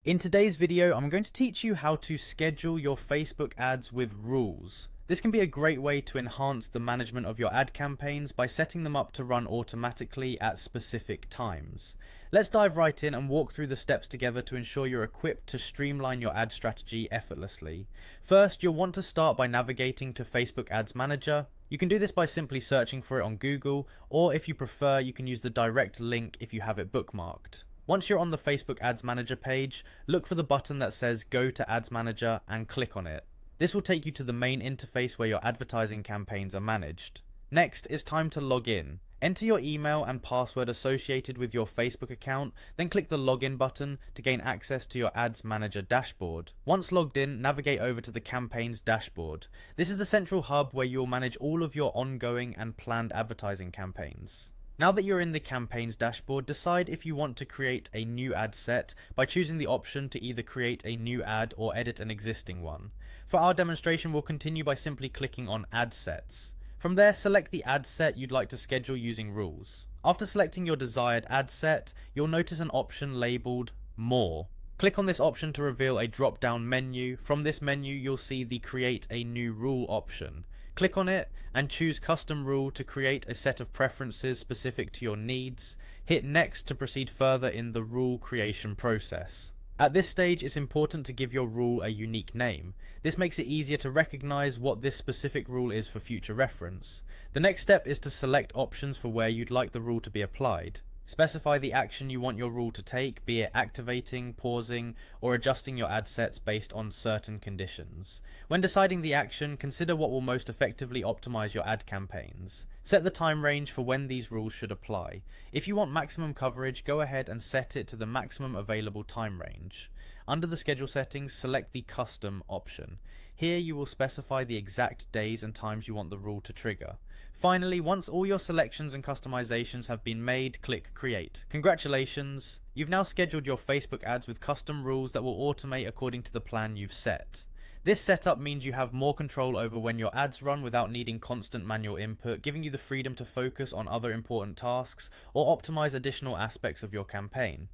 In today's video, I'm going to teach you how to schedule your Facebook ads with rules. This can be a great way to enhance the management of your ad campaigns by setting them up to run automatically at specific times. Let's dive right in and walk through the steps together to ensure you're equipped to streamline your ad strategy effortlessly. First, you'll want to start by navigating to Facebook Ads Manager. You can do this by simply searching for it on Google, or if you prefer, you can use the direct link if you have it bookmarked. Once you're on the Facebook Ads Manager page, look for the button that says Go to Ads Manager and click on it. This will take you to the main interface where your advertising campaigns are managed. Next, it's time to log in. Enter your email and password associated with your Facebook account, then click the Login button to gain access to your Ads Manager dashboard. Once logged in, navigate over to the Campaigns dashboard. This is the central hub where you'll manage all of your ongoing and planned advertising campaigns. Now that you're in the Campaigns dashboard, decide if you want to create a new ad set by choosing the option to either create a new ad or edit an existing one. For our demonstration, we'll continue by simply clicking on Ad Sets. From there, select the ad set you'd like to schedule using rules. After selecting your desired ad set, you'll notice an option labeled More. Click on this option to reveal a drop-down menu. From this menu, you'll see the Create a New Rule option. Click on it and choose Custom Rule to create a set of preferences specific to your needs. Hit Next to proceed further in the rule creation process. At this stage, it's important to give your rule a unique name. This makes it easier to recognize what this specific rule is for future reference. The next step is to select options for where you'd like the rule to be applied. Specify the action you want your rule to take, be it activating, pausing, or adjusting your ad sets based on certain conditions. When deciding the action, consider what will most effectively optimize your ad campaigns. Set the time range for when these rules should apply. If you want maximum coverage, go ahead and set it to the maximum available time range. Under the schedule settings, select the Custom option. Here you will specify the exact days and times you want the rule to trigger. Finally, once all your selections and customizations have been made, click Create. Congratulations! You've now scheduled your Facebook ads with custom rules that will automate according to the plan you've set. This setup means you have more control over when your ads run without needing constant manual input, giving you the freedom to focus on other important tasks or optimize additional aspects of your campaign.